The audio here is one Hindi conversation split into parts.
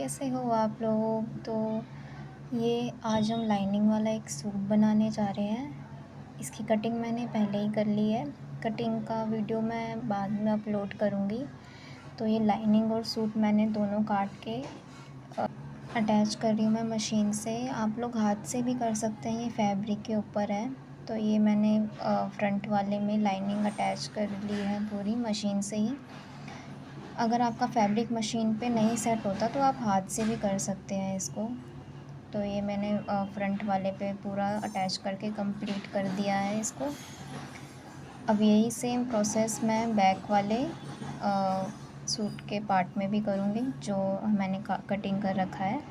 कैसे हो आप लोग। तो ये आज हम लाइनिंग वाला एक सूट बनाने जा रहे हैं। इसकी कटिंग मैंने पहले ही कर ली है। कटिंग का वीडियो मैं बाद में अपलोड करूँगी। तो ये लाइनिंग और सूट मैंने दोनों काट के अटैच कर रही हूँ मैं मशीन से। आप लोग हाथ से भी कर सकते हैं, ये फैब्रिक के ऊपर है। तो ये मैंने फ्रंट वाले में लाइनिंग अटैच कर ली है पूरी मशीन से ही। अगर आपका फैब्रिक मशीन पे नहीं सेट होता तो आप हाथ से भी कर सकते हैं इसको। तो ये मैंने फ्रंट वाले पे पूरा अटैच करके कंप्लीट कर दिया है इसको। अब यही सेम प्रोसेस मैं बैक वाले सूट के पार्ट में भी करूँगी जो मैंने कटिंग कर रखा है।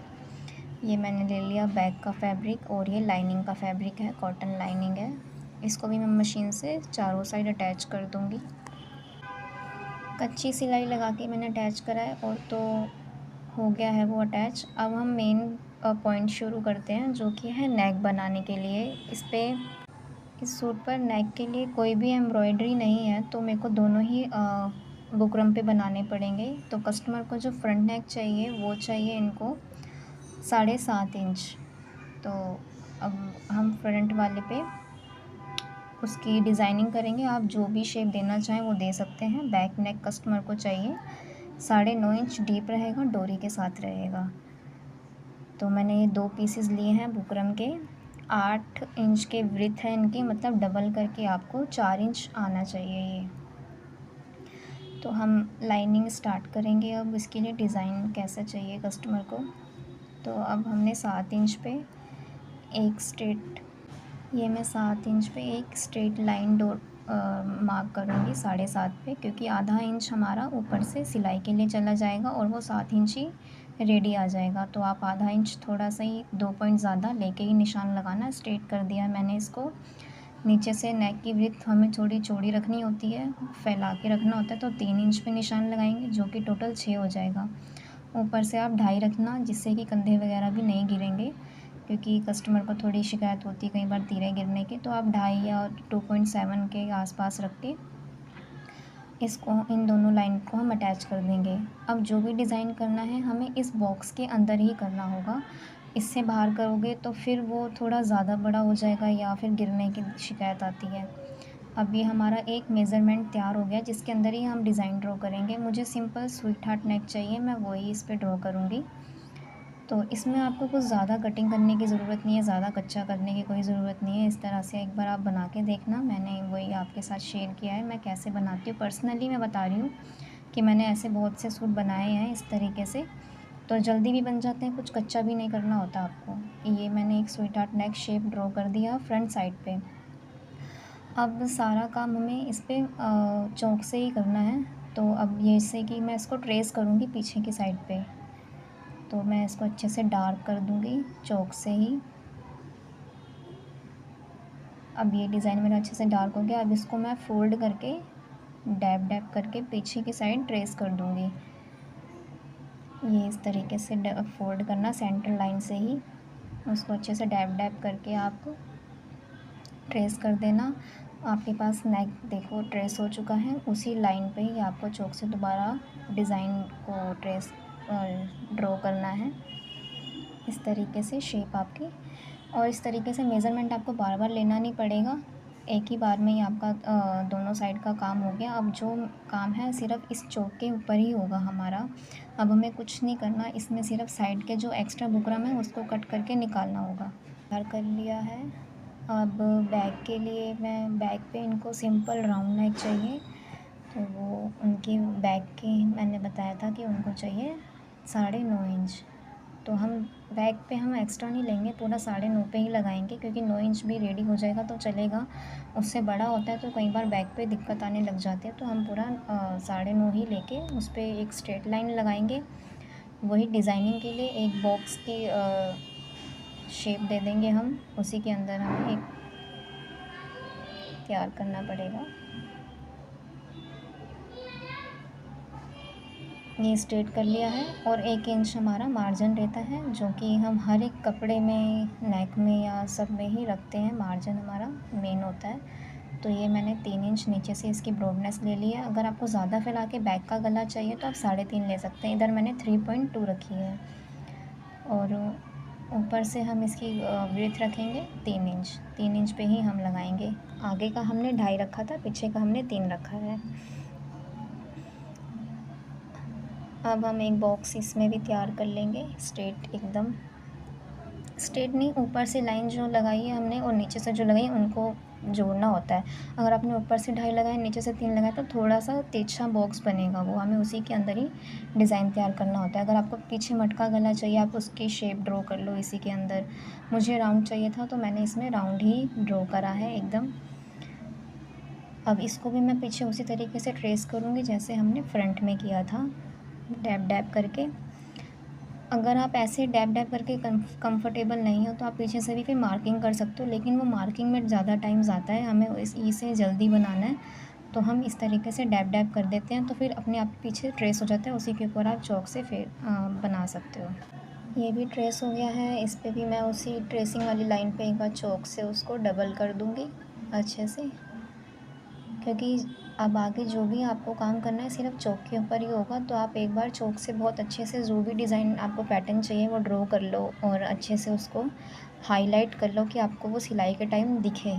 ये मैंने ले लिया बैक का फैब्रिक और ये लाइनिंग का फैब्रिक है, कॉटन लाइनिंग है। इसको भी मैं मशीन से चारों साइड अटैच कर दूँगी। कच्ची सिलाई लगा के मैंने अटैच करा है और तो हो गया है वो अटैच। अब हम मेन पॉइंट शुरू करते हैं जो कि है नेक बनाने के लिए। इस सूट पर नेक के लिए कोई भी एम्ब्रॉयडरी नहीं है, तो मेरे को दोनों ही बुकरम पे बनाने पड़ेंगे। तो कस्टमर को जो फ्रंट नेक चाहिए वो चाहिए इनको 7.5 इंच। तो अब हम फ्रंट वाले पे उसकी डिज़ाइनिंग करेंगे। आप जो भी शेप देना चाहें वो दे सकते हैं। बैक नेक कस्टमर को चाहिए 9.5 इंच डीप रहेगा, डोरी के साथ रहेगा। तो मैंने ये 2 पीसेस लिए हैं बुकरम के। 8 इंच के विड्थ है इनकी, मतलब डबल करके आपको 4 इंच आना चाहिए ये। तो हम लाइनिंग स्टार्ट करेंगे। अब इसके लिए डिज़ाइन कैसा चाहिए कस्टमर को। तो अब हमने 7 इंच पे एक स्ट्रेट ये मैं 7 इंच पे एक स्ट्रेट लाइन मार्क करूँगी 7.5 पे, क्योंकि आधा इंच हमारा ऊपर से सिलाई के लिए चला जाएगा और वो 7 इंच ही रेडी आ जाएगा। तो आप आधा इंच थोड़ा सा ही 2 पॉइंट ज़्यादा लेके ही निशान लगाना। स्ट्रेट कर दिया मैंने इसको। नीचे से नेक की विड्थ हमें थोड़ी चौड़ी रखनी होती है, फैला के रखना होता है। तो 3 इंच पे निशान लगाएंगे जो कि टोटल 6 हो जाएगा। ऊपर से आप 2.5 रखना जिससे कि कंधे वगैरह भी नहीं गिरेंगे, क्योंकि कस्टमर को थोड़ी शिकायत होती है कई बार तीरे गिरने की। तो आप 2.5 या 2.7 के आसपास रख के इसको इन दोनों लाइन को हम अटैच कर देंगे। अब जो भी डिज़ाइन करना है हमें इस बॉक्स के अंदर ही करना होगा। इससे बाहर करोगे तो फिर वो थोड़ा ज़्यादा बड़ा हो जाएगा या फिर गिरने की शिकायत आती है। अब ये हमारा एक मेज़रमेंट तैयार हो गया जिसके अंदर ही हम डिज़ाइन ड्रॉ करेंगे। मुझे सिंपल स्वीट हार्ट नेक चाहिए, मैं वही इस पर ड्रॉ करूँगी। तो इसमें आपको कुछ ज़्यादा कटिंग करने की ज़रूरत नहीं है, ज़्यादा कच्चा करने की कोई ज़रूरत नहीं है। इस तरह से एक बार आप बना के देखना। मैंने वही आपके साथ शेयर किया है मैं कैसे बनाती हूँ। पर्सनली मैं बता रही हूँ कि मैंने ऐसे बहुत से सूट बनाए हैं इस तरीके से। तो जल्दी भी बन जाते हैं, कुछ कच्चा भी नहीं करना होता आपको। ये मैंने एक स्वीट हार्ट नेक शेप ड्रॉ कर दिया फ्रंट साइड पे। अब सारा काम हमें इस पर चौक से ही करना है। तो अब ये जैसे कि मैं इसको ट्रेस करूँगी पीछे की साइड पे, तो मैं इसको अच्छे से डार्क कर दूँगी चौक से ही। अब ये डिज़ाइन मेरा अच्छे से डार्क हो गया। अब इसको मैं फ़ोल्ड करके डैब डैब करके पीछे की साइड ट्रेस कर दूँगी। ये इस तरीके से फ़ोल्ड करना सेंटर लाइन से ही, उसको अच्छे से डैब डैब करके आप ट्रेस कर देना। आपके पास नेक देखो ट्रेस हो चुका है, उसी लाइन पे ही आपको चौक से दोबारा डिज़ाइन को ड्रॉ करना है इस तरीके से शेप आपकी। और इस तरीके से मेज़रमेंट आपको बार बार लेना नहीं पड़ेगा, एक ही बार में ही आपका दोनों साइड का काम हो गया। अब जो काम है सिर्फ इस चौक के ऊपर ही होगा हमारा। अब हमें कुछ नहीं करना, इसमें सिर्फ साइड के जो एक्स्ट्रा बुकरम है उसको कट करके निकालना होगा। तैयार कर लिया है। अब बैक के लिए मैं बैक पे इनको सिंपल राउंड नेक चाहिए। तो वो उनकी बैक की मैंने बताया था कि उनको चाहिए 9.5 इंच। तो हम बैक पे हम एक्स्ट्रा नहीं लेंगे, पूरा 9.5 पे ही लगाएंगे, क्योंकि 9 इंच भी रेडी हो जाएगा तो चलेगा। उससे बड़ा होता है तो कई बार बैक पे दिक्कत आने लग जाती है। तो हम पूरा 9.5 ही लेके उस पर एक स्ट्रेट लाइन लगाएंगे। वही डिज़ाइनिंग के लिए एक बॉक्स की शेप दे देंगे हम, उसी के अंदर हमें एक तैयार करना पड़ेगा। ये स्ट्रेट कर लिया है और 1 इंच हमारा मार्जिन रहता है, जो कि हम हर एक कपड़े में, नेक में या सब में ही रखते हैं। मार्जिन हमारा मेन होता है। तो ये मैंने 3 इंच नीचे से इसकी ब्रॉडनेस ले ली है। अगर आपको ज़्यादा फैला के बैक का गला चाहिए तो आप 3.5 ले सकते हैं। इधर मैंने 3.2 रखी है। और ऊपर से हम इसकी विड्थ रखेंगे 3 इंच, 3 इंच पे ही हम लगाएंगे। आगे का हमने 2.5 रखा था, पीछे का हमने 3 रखा है। अब हम एक बॉक्स इसमें भी तैयार कर लेंगे, स्ट्रेट एकदम, स्ट्रेट नहीं, ऊपर से लाइन जो लगाई है हमने और नीचे से जो लगाई है उनको जोड़ना होता है। अगर आपने ऊपर से 2.5 लगाया, नीचे से 3 लगाया तो थोड़ा सा तिरछा बॉक्स बनेगा, वो हमें उसी के अंदर ही डिज़ाइन तैयार करना होता है। अगर आपको पीछे मटका गला चाहिए, आप उसकी शेप ड्रॉ कर लो इसी के अंदर। मुझे राउंड चाहिए था तो मैंने इसमें राउंड ही ड्रॉ करा है एकदम। अब इसको भी मैं पीछे उसी तरीके से ट्रेस करूँगी जैसे हमने फ्रंट में किया था, डैब डैब करके। अगर आप ऐसे डैब डैब करके कंफर्टेबल नहीं हो तो आप पीछे से भी फिर मार्किंग कर सकते हो, लेकिन वो मार्किंग में ज़्यादा टाइम जाता है, हमें इसे जल्दी बनाना है तो हम इस तरीके से डैब डैब कर देते हैं, तो फिर अपने आप पीछे ट्रेस हो जाता है, उसी के ऊपर आप चॉक से फिर बना सकते हो। ये भी ट्रेस हो गया है, इस पर भी मैं उसी ट्रेसिंग वाली लाइन पे एक बार चॉक से उसको डबल कर दूँगी अच्छे से, क्योंकि अब आगे जो भी आपको काम करना है सिर्फ चॉक के ऊपर ही होगा। तो आप एक बार चॉक से बहुत अच्छे से जो भी डिज़ाइन आपको पैटर्न चाहिए वो ड्रॉ कर लो और अच्छे से उसको हाईलाइट कर लो कि आपको वो सिलाई के टाइम दिखे।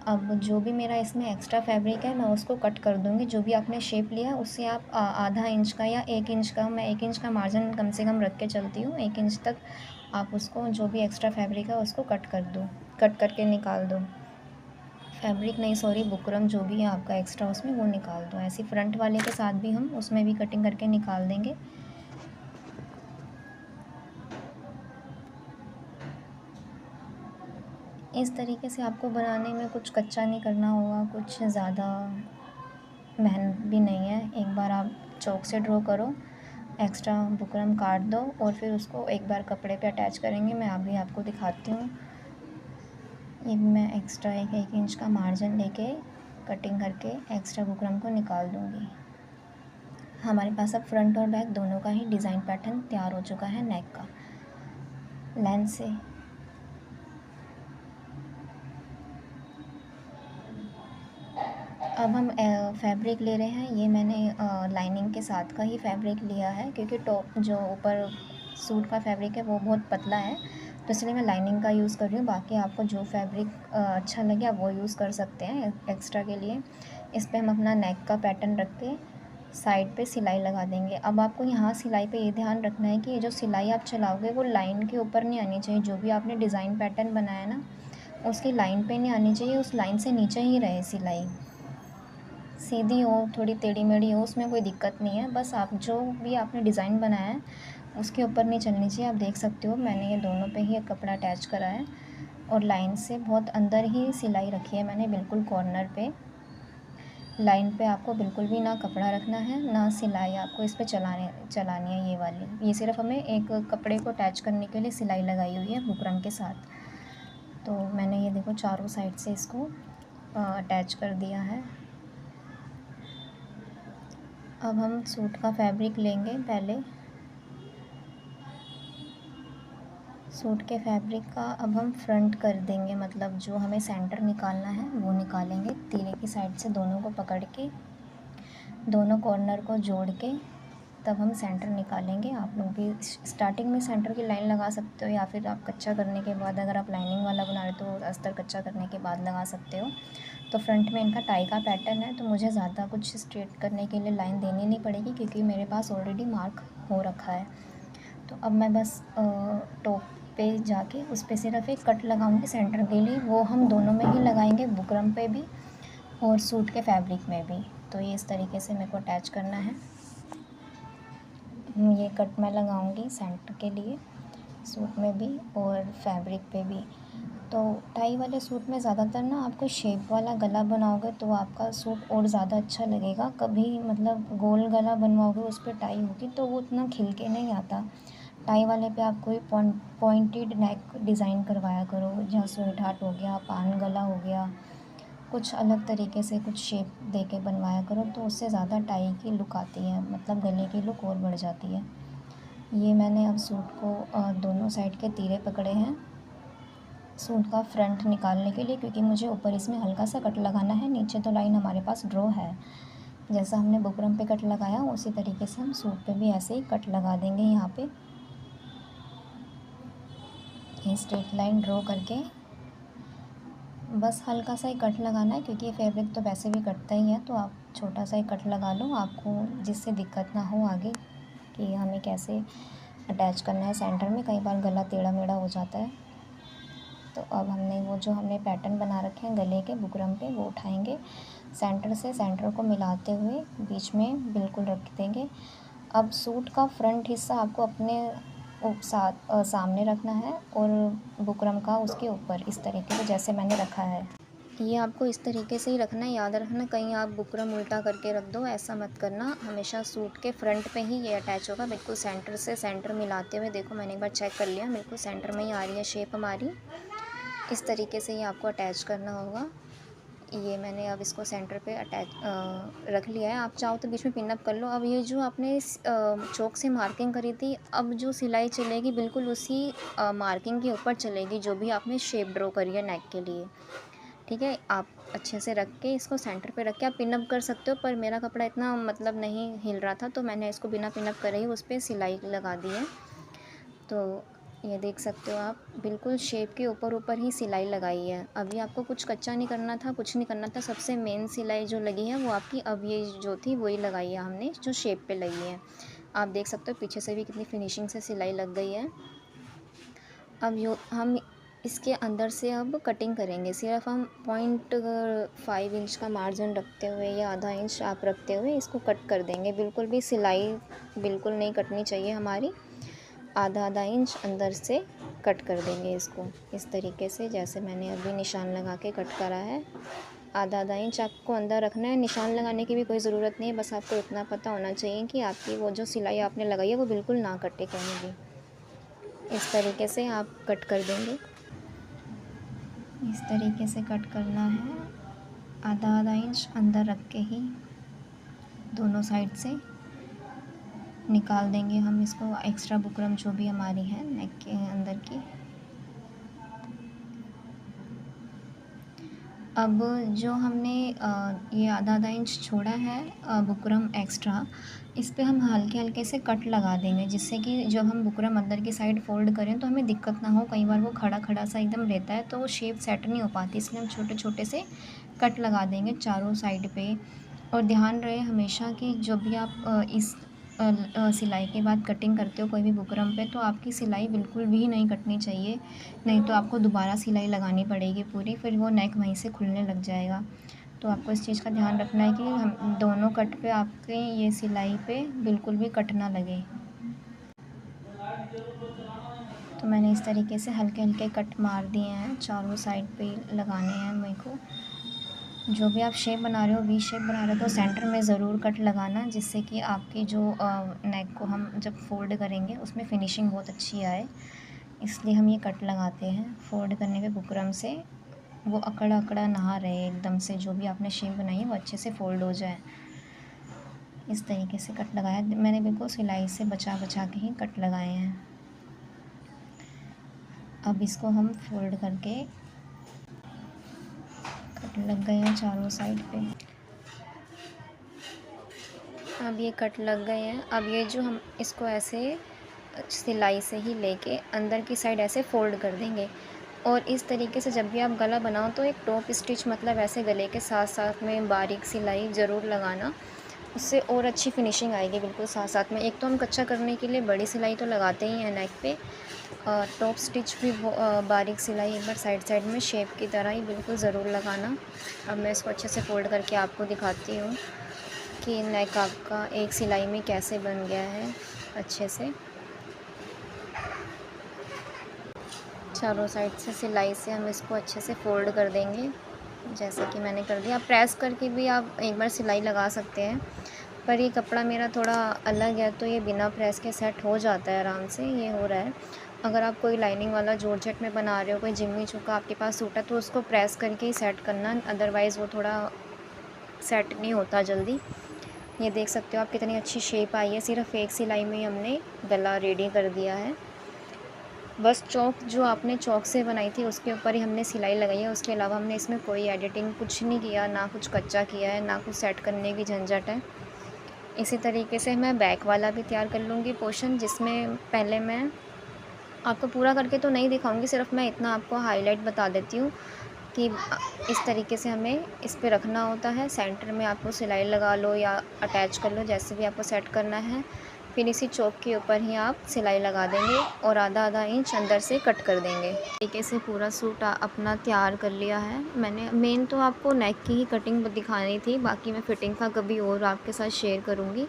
अब जो भी मेरा इसमें एक्स्ट्रा फैब्रिक है मैं उसको कट कर दूँगी। जो भी आपने शेप लिया उससे आप आधा इंच का या 1 इंच का, मैं 1 इंच का मार्जिन कम से कम रख के चलती हूँ, 1 इंच तक आप उसको जो भी एक्स्ट्रा फैब्रिक है उसको कट कर दो, कट करके निकाल दो। फैब्रिक नहीं, सॉरी, बुकरम जो भी है आपका एक्स्ट्रा उसमें वो निकाल दो। ऐसे फ्रंट वाले के साथ भी हम उसमें भी कटिंग करके निकाल देंगे। इस तरीके से आपको बनाने में कुछ कच्चा नहीं करना होगा, कुछ ज़्यादा मेहनत भी नहीं है। एक बार आप चॉक से ड्रॉ करो, एक्स्ट्रा बुकरम काट दो और फिर उसको एक बार कपड़े पे अटैच करेंगे। मैं अभी आपको दिखाती हूँ। ये मैं एक्स्ट्रा एक इंच का मार्जिन लेके कटिंग करके एक्स्ट्रा बुकरम को निकाल दूँगी। हमारे पास अब फ्रंट और बैक दोनों का ही डिज़ाइन पैटर्न तैयार हो चुका है नेक का, लेंथ से। अब हम फैब्रिक ले रहे हैं। ये मैंने लाइनिंग के साथ का ही फैब्रिक लिया है, क्योंकि टॉप जो ऊपर सूट का फैब्रिक है वो बहुत पतला है, तो इसलिए मैं लाइनिंग का यूज़ कर रही हूँ। बाकी आपको जो फैब्रिक अच्छा लगे आप वो यूज़ कर सकते हैं एक्स्ट्रा के लिए। इस पर हम अपना नेक का पैटर्न रख के साइड पे सिलाई लगा देंगे। अब आपको यहाँ सिलाई पे ये ध्यान रखना है कि ये जो सिलाई आप चलाओगे वो लाइन के ऊपर नहीं आनी चाहिए। जो भी आपने डिज़ाइन पैटर्न बनाया ना उसकी लाइन पे नहीं आनी चाहिए, उस लाइन से नीचे ही रहे सिलाई। सीधी हो, थोड़ी टेढ़ी मेढ़ी हो, उसमें कोई दिक्कत नहीं है, बस आप जो भी आपने डिज़ाइन बनाया है उसके ऊपर नहीं चलनी चाहिए। आप देख सकते हो मैंने ये दोनों पे ही एक कपड़ा अटैच करा है और लाइन से बहुत अंदर ही सिलाई रखी है मैंने, बिल्कुल कॉर्नर पे। लाइन पे आपको बिल्कुल भी ना कपड़ा रखना है ना सिलाई आपको इस पे चलानी है ये वाली। ये सिर्फ हमें एक कपड़े को अटैच करने के लिए सिलाई लगाई हुई है बुकरम के साथ। तो मैंने ये देखो चारों साइड से इसको अटैच कर दिया है। अब हम सूट का फैब्रिक लेंगे। पहले सूट के फैब्रिक का अब हम फ्रंट कर देंगे, मतलब जो हमें सेंटर निकालना है वो निकालेंगे। तीरे की साइड से दोनों को पकड़ के दोनों कॉर्नर को जोड़ के तब हम सेंटर निकालेंगे। आप लोग भी स्टार्टिंग में सेंटर की लाइन लगा सकते हो, या फिर आप कच्चा करने के बाद, अगर आप लाइनिंग वाला बना रहे तो अस्तर कच्चा करने के बाद लगा सकते हो। तो फ्रंट में इनका टाई का पैटर्न है तो मुझे ज़्यादा कुछ स्ट्रेट करने के लिए लाइन देनी नहीं पड़ेगी, क्योंकि मेरे पास ऑलरेडी मार्क हो रखा है। तो अब मैं बस टॉप पे जाके उस पर सिर्फ एक कट लगाऊंगी सेंटर के लिए। वो हम दोनों में ही लगाएंगे, बुकरम पे भी और सूट के फैब्रिक में भी। तो ये इस तरीके से मेरे को अटैच करना है। ये कट मैं लगाऊंगी सेंटर के लिए सूट में भी और फैब्रिक पे भी। तो टाई वाले सूट में ज़्यादातर ना आपको शेप वाला गला बनाओगे तो आपका सूट और ज़्यादा अच्छा लगेगा। कभी मतलब गोल गला बनवाओगे उस पर टाई होगी तो वो उतना खिल के नहीं आता। टाई वाले पे आप कोई पॉइंटेड नेक डिज़ाइन करवाया करो, जहाँ स्वेट हार्ट हो गया, पान गला हो गया, कुछ अलग तरीके से कुछ शेप दे के बनवाया करो, तो उससे ज़्यादा टाई की लुक आती है, मतलब गले की लुक और बढ़ जाती है। ये मैंने अब सूट को दोनों साइड के तीरे पकड़े हैं सूट का फ्रंट निकालने के लिए, क्योंकि मुझे ऊपर इसमें हल्का सा कट लगाना है। नीचे तो लाइन हमारे पास ड्रॉ है, जैसा हमने बुकरम पे कट लगाया उसी तरीके से हम सूट पे भी ऐसे ही कट लगा देंगे यहाँ पे। देखिए स्ट्रेट लाइन ड्रॉ करके बस हल्का सा ही कट लगाना है, क्योंकि फैब्रिक तो वैसे भी कटता ही है, तो आप छोटा सा ही कट लगा लो आपको, जिससे दिक्कत ना हो आगे कि हमें कैसे अटैच करना है सेंटर में। कई बार गला टेढ़ा मेढ़ा हो जाता है। तो अब हमने वो जो हमने पैटर्न बना रखे हैं गले के बुकरम पे, वो उठाएंगे, सेंटर से सेंटर को मिलाते हुए बीच में बिल्कुल रख देंगे। अब सूट का फ्रंट हिस्सा आपको अपने सामने रखना है और बुकरम का उसके ऊपर, इस तरीके से जैसे मैंने रखा है। ये आपको इस तरीके से ही रखना है, याद रखना कहीं आप बुकरम उल्टा करके रख दो, ऐसा मत करना। हमेशा सूट के फ्रंट पे ही ये अटैच होगा, बिल्कुल सेंटर से सेंटर मिलाते हुए। देखो मैंने एक बार चेक कर लिया, बिल्कुल सेंटर में ही आ रही है शेप हमारी। इस तरीके से ही आपको अटैच करना होगा। ये मैंने अब इसको सेंटर पे अटैच रख लिया है। आप चाहो तो बीच में पिनअप कर लो। अब ये जो आपने चौक से मार्किंग करी थी, अब जो सिलाई चलेगी बिल्कुल उसी मार्किंग के ऊपर चलेगी, जो भी आपने शेप ड्रॉ करी है नेक के लिए। ठीक है, आप अच्छे से रख के इसको सेंटर पे रख के आप पिनअप कर सकते हो, पर मेरा कपड़ा इतना मतलब नहीं हिल रहा था, तो मैंने इसको बिना पिनअप करे ही उस पर सिलाई लगा दी है। तो ये देख सकते हो आप, बिल्कुल शेप के ऊपर ऊपर ही सिलाई लगाई है। अभी आपको कुछ कच्चा नहीं करना था, कुछ नहीं करना था। सबसे मेन सिलाई जो लगी है वो आपकी अब ये जो थी वही लगाई है हमने, जो शेप पे लगी है। आप देख सकते हो पीछे से भी कितनी फिनिशिंग से सिलाई लग गई है। अब हम इसके अंदर से अब कटिंग करेंगे। सिर्फ हम 0.5 इंच का मार्जिन रखते हुए या आधा इंच आप रखते हुए इसको कट कर देंगे। बिल्कुल भी सिलाई बिल्कुल नहीं कटनी चाहिए हमारी, आधा इंच अंदर से कट कर देंगे इसको, इस तरीके से जैसे मैंने अभी निशान लगा के कट करा है। आधा इंच आपको अंदर रखना है। निशान लगाने की भी कोई ज़रूरत नहीं है, बस आपको इतना पता होना चाहिए कि आपकी वो जो सिलाई आपने लगाई है वो बिल्कुल ना कटे कहीं भी। इस तरीके से आप कट कर देंगे। इस तरीके से कट करना है, आधा इंच अंदर रख के ही दोनों साइड से निकाल देंगे हम इसको, एक्स्ट्रा बुकरम जो भी हमारी है नेक के अंदर की। अब जो हमने ये आधा इंच छोड़ा है बुकरम एक्स्ट्रा, इस पे हम हल्के हल्के से कट लगा देंगे, जिससे कि जब हम बुकरम अंदर की साइड फ़ोल्ड करें तो हमें दिक्कत ना हो। कई बार वो खड़ा खड़ा सा एकदम रहता है तो वो शेप सेट नहीं हो पाती, इसलिए हम छोटे छोटे से कट लगा देंगे चारों साइड पे। और ध्यान रहे हमेशा कि जब भी आप इस सिलाई के बाद कटिंग करते हो कोई भी बुकरम पे, तो आपकी सिलाई बिल्कुल भी नहीं कटनी चाहिए, नहीं तो आपको दोबारा सिलाई लगानी पड़ेगी पूरी, फिर वो नेक वहीं से खुलने लग जाएगा। तो आपको इस चीज़ का ध्यान रखना है कि हम दोनों कट पे आपके ये सिलाई पे बिल्कुल भी कट ना लगे। तो मैंने इस तरीके से हल्के हल्के कट मार दिए हैं, चारों साइड पे लगाने हैं मेरे को। जो भी आप शेप बना रहे हो, वी शेप बना रहे हो, तो सेंटर में ज़रूर कट लगाना, जिससे कि आपकी जो नेक को हम जब फ़ोल्ड करेंगे उसमें फ़िनिशिंग बहुत अच्छी आए। इसलिए हम ये कट लगाते हैं फ़ोल्ड करने पे बुकरम से, वो अकड़ा अकड़ा ना रहे एकदम से, जो भी आपने शेप बनाई है वो अच्छे से फ़ोल्ड हो जाए। इस तरीके से कट लगाया मैंने, बिल्कुल सिलाई से बचा बचा के ही कट लगाए हैं। अब इसको हम फ़ोल्ड करके, कट लग गए हैं चारों साइड पे। अब ये कट लग गए हैं। अब ये जो हम इसको ऐसे सिलाई से ही लेके अंदर की साइड ऐसे फ़ोल्ड कर देंगे। और इस तरीके से जब भी आप गला बनाओ तो एक टॉप स्टिच, मतलब ऐसे गले के साथ साथ में बारीक सिलाई ज़रूर लगाना, उससे और अच्छी फिनिशिंग आएगी। बिल्कुल साथ साथ में, एक तो हम कच्चा करने के लिए बड़ी सिलाई तो लगाते ही हैं नेक पे, और टॉप स्टिच भी बारीक सिलाई एक बार साइड साइड में शेप की तरह ही बिल्कुल ज़रूर लगाना। अब मैं इसको अच्छे से फ़ोल्ड करके आपको दिखाती हूँ कि नेक आपका एक सिलाई में कैसे बन गया है अच्छे से। चारों साइड से सिलाई से हम इसको अच्छे से फ़ोल्ड कर देंगे, जैसा कि मैंने कर दिया। प्रेस करके भी आप एक बार सिलाई लगा सकते हैं, पर ये कपड़ा मेरा थोड़ा अलग है तो ये बिना प्रेस के सेट हो जाता है आराम से, ये हो रहा है। अगर आप कोई लाइनिंग वाला जॉर्जेट में बना रहे हो, कोई जिम्मी चू का आपके पास सूट है, तो उसको प्रेस करके ही सेट करना, अदरवाइज़ वो थोड़ा सेट नहीं होता जल्दी। ये देख सकते हो आप कितनी अच्छी शेप आई है, सिर्फ एक सिलाई में ही हमने गला रेडी कर दिया है। बस चौक जो आपने चौक से बनाई थी उसके ऊपर ही हमने सिलाई लगाई है, उसके अलावा हमने इसमें कोई एडिटिंग कुछ नहीं किया, ना कुछ कच्चा किया है, ना कुछ सेट करने की झंझट है। इसी तरीके से मैं बैक वाला भी तैयार कर लूँगी पोर्शन, जिसमें पहले मैं आपको पूरा करके तो नहीं दिखाऊंगी, सिर्फ मैं इतना आपको हाईलाइट बता देती हूँ कि इस तरीके से हमें इस पे रखना होता है। सेंटर में आपको सिलाई लगा लो या अटैच कर लो, जैसे भी आपको सेट करना है। फिर इसी चौक के ऊपर ही आप सिलाई लगा देंगे और आधा आधा इंच अंदर से कट कर देंगे। तरीके से पूरा सूट अपना तैयार कर लिया है मैंने। मेन तो आपको नेक की ही कटिंग दिखानी थी, बाकी मैं फ़िटिंग का कभी और आपके साथ शेयर करूँगी।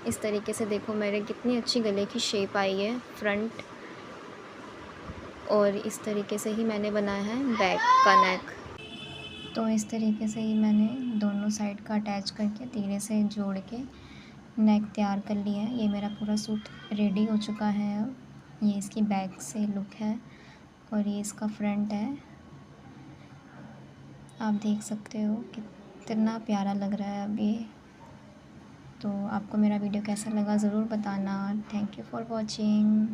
इस तरीके से देखो मेरे कितनी अच्छी गले की शेप आई है फ्रंट, और इस तरीके से ही मैंने बनाया है बैक का नेक। तो इस तरीके से ही मैंने दोनों साइड का अटैच करके धीरे से जोड़ के नेक तैयार कर लिया है। ये मेरा पूरा सूट रेडी हो चुका है। अब ये इसकी बैक से लुक है और ये इसका फ्रंट है। आप देख सकते हो कितना प्यारा लग रहा है अब ये। तो आपको मेरा वीडियो कैसा लगा ज़रूर बताना। Thank you for watching.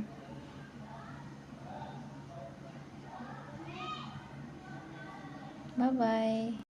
Bye bye.